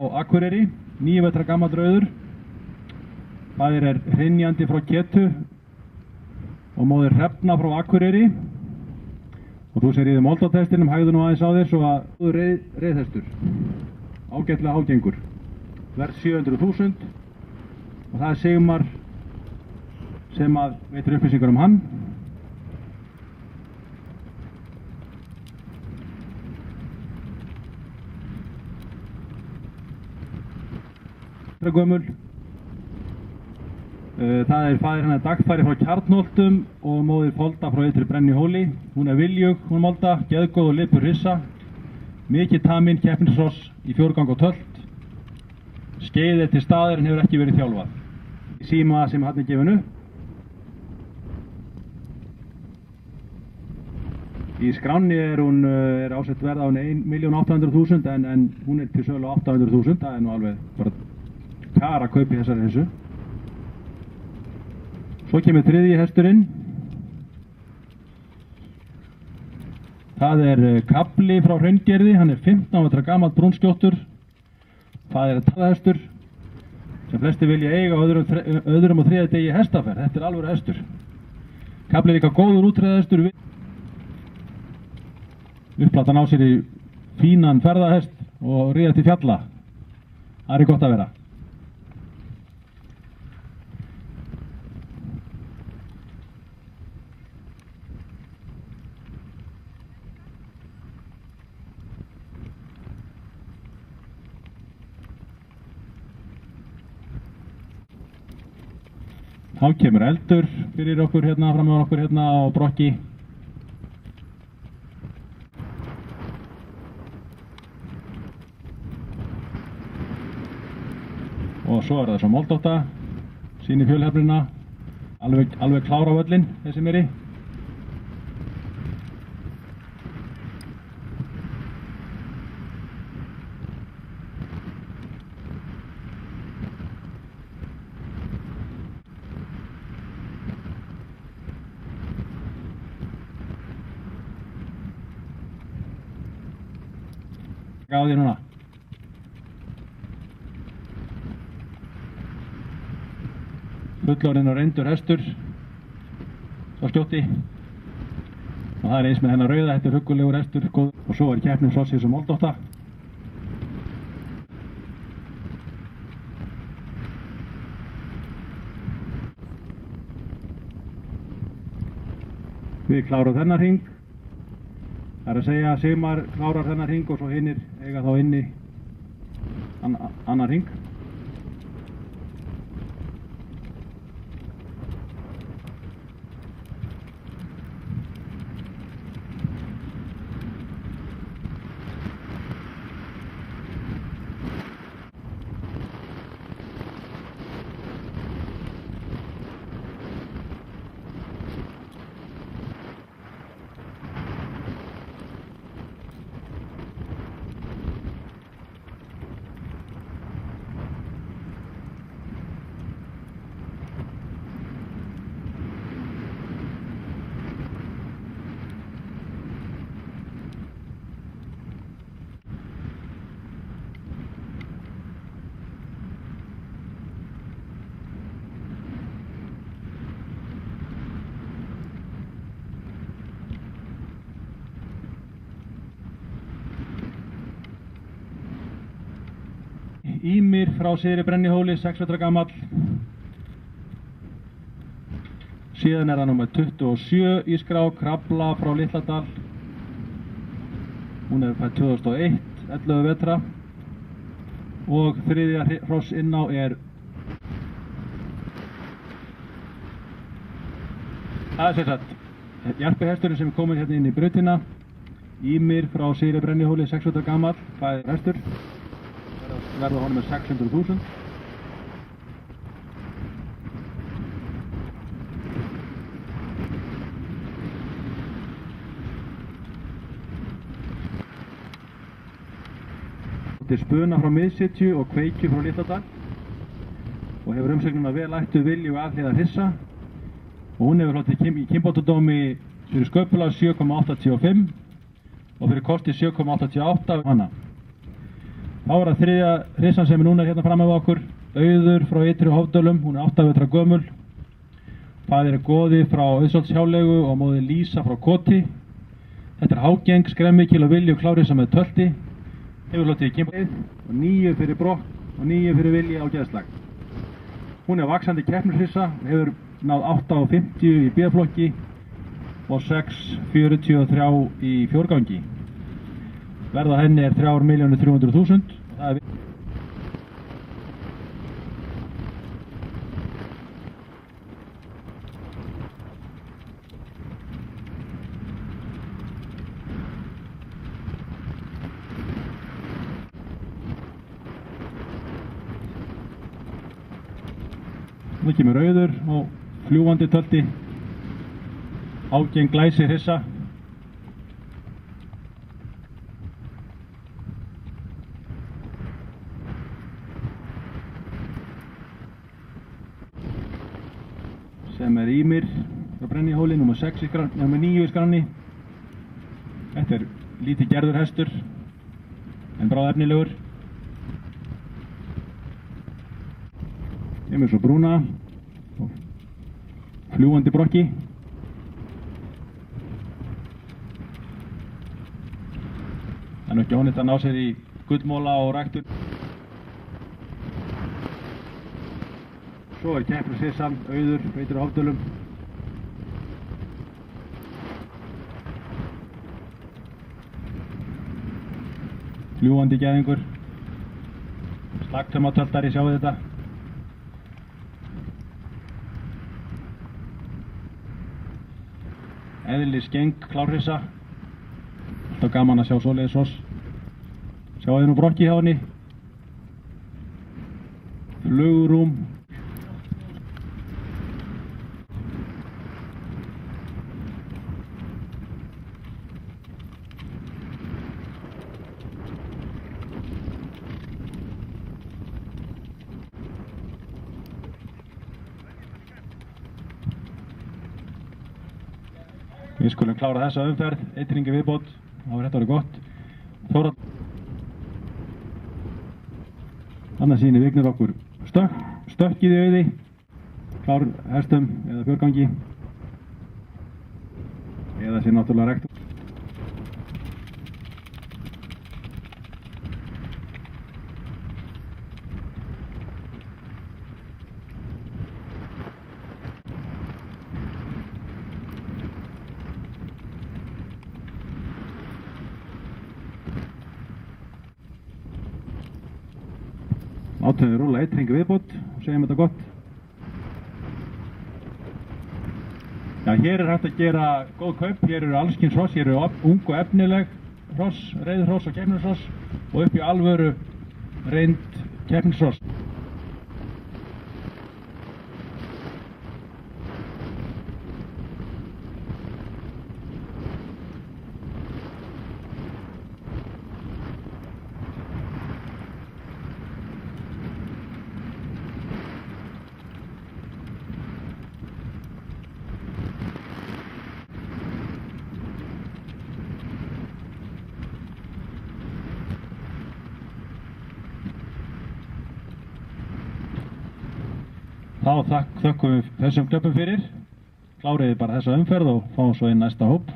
á Akureyri, 9 vetra gamall rauður. Faðir er Hrynjandi frá Ketu og móðir Hrefna frá Akureyri. Og þú sér í þeim moldátestinum, hægðu nú aðeins á þér svo að þú reiðhestur. Ágætlega ágengur. Verð 700.000 og það er Sigmar sem að veitur upplýsingar hann. Gömul. Það er faðir hennar Dagfari frá Kjarnholtum og móðir Folda frá Ytri Brennihóli. Hún er viljug, hún Molda, geðgóð og lipur hissa. Mikið taminn, keppnisross í fjórgang og tölt. Skeiðið til staðar en hefur ekki verið þjálfað. Síma sem hann er gefin upp. Í skránni er ásett verð á henni 1.800.000 en hún er til sölu 800.000. Það er nú alveg bara kara að kaupa í þessari þessu. Svo kemur þriðji hesturinn. Það er Kafli frá Hraungerði, hann er 15 vetra gamall brúnskjóttur. Það er taðhestur sem flesti vilja eiga á öðrum og þriðja degi hestaferð. Þetta er alvöru hestur. Kafli er líka góður útreiðhestur. Upplatan á sér í fínan ferðahest og ríða til fjalla. Það er gott að vera. Þá kemur eldur fyrir okkur hérna, fram með okkur hérna á brokki. Og svo er það svo moldótta, sýnir fjölhefnina, alveg klár á völlin, þessi meiri. Á því núna. Fullorðinn og reyndur hestur, svo skjótti. Og það er eins með hennar rauða, þetta er huggulegur hestur, og svo er keppnisrossið sem moldótta. Við klárum þennan hring. Það er að segja að Sigmar klárar þennan hring og svo hinnir eiga þá inni annan hring. Ýmir frá Syðri Brennihóli, 6 vetra gamall. Síðan er það númer 27 í skrá, Krafla frá Litladal. Hún er fædd 2001, 11 vetra. Og þriðja hross inn á er... Það er sem sagt jarpihesturinn sem er komin hérna inn í brautina. Ýmir frá Syðri Brennihóli, 6 vetra gamall, fæðir hestur. Verða honum með 600.000. Þetta er Spuna frá Miðsitju og Kveikju frá Litladal og hefur umsögnuna vel ættu vilju og aðhliða hrissa og hún hefur hlotið í kynbótadómi fyrir sköpulag 7,85 og fyrir kosti 7,88 hana. Þá er það þriðja rissan sem er núna hérna fram með okkur, Auður frá Ytri Hofdölum, hún er 8 vetra gömul. Faðir er Goði frá Auðsholtshjáleigu og móðir Lísa frá Koti. Þetta er Hágeng, Skremmikil og Vilji og Klárissa með tölti. Hefur hlotið í Kimbalið og 9 fyrir Brokk og 9 fyrir Vilji á geðslag. Hún er vaxandi keppnisrissa, hefur náð 8,50 í B-flokki og 6,43 í fjórgangi. Verð á henni er 3.300.000 og það er Nú kemur Auður og fljúgandi tölti, Hágeng Glæsir hissa. Sem er Ýmir frá Brennihóli, nr. 9 í skranni. Þetta er lítið gerður hestur, en bráðefnilegur. Kemur svo Brúna og fljúgandi Brokki. Það er nú ekki ónýtt að ná sér í gullmóla og ræktur. Svo er keppnisrissan Auður, Ytri Hofdölum. Fljúgandi gæðingur. Slagtaumatöltari, sjáu þetta. Eðli Skeng, Klárissa. Alltaf gaman að sjá svoleiðis hross. Sjáu þið nú Brokki hjá henni. Flugurúm. Við skulum klára þessa umferð, 1 hring í viðbót, þá er þetta orðið gott. Þóra. Þannig sýnir Vignir okkur stökkið í auði, klár hestum eða fjórgangi, eða sé náttúrulega rektur. Látum við rúlla 1 hring í viðbót og segjum þetta gott. Já, hér er hægt að gera góð kaup, hér eru allskyns hross, hér eru ung og efnileg hross, reiðhross og keppnishross og upp í alvöru reynd keppnishross. Þá þökkum við þessum klöppum fyrir, kláriði bara þessa umferð og fáum svo inn næsta hóp.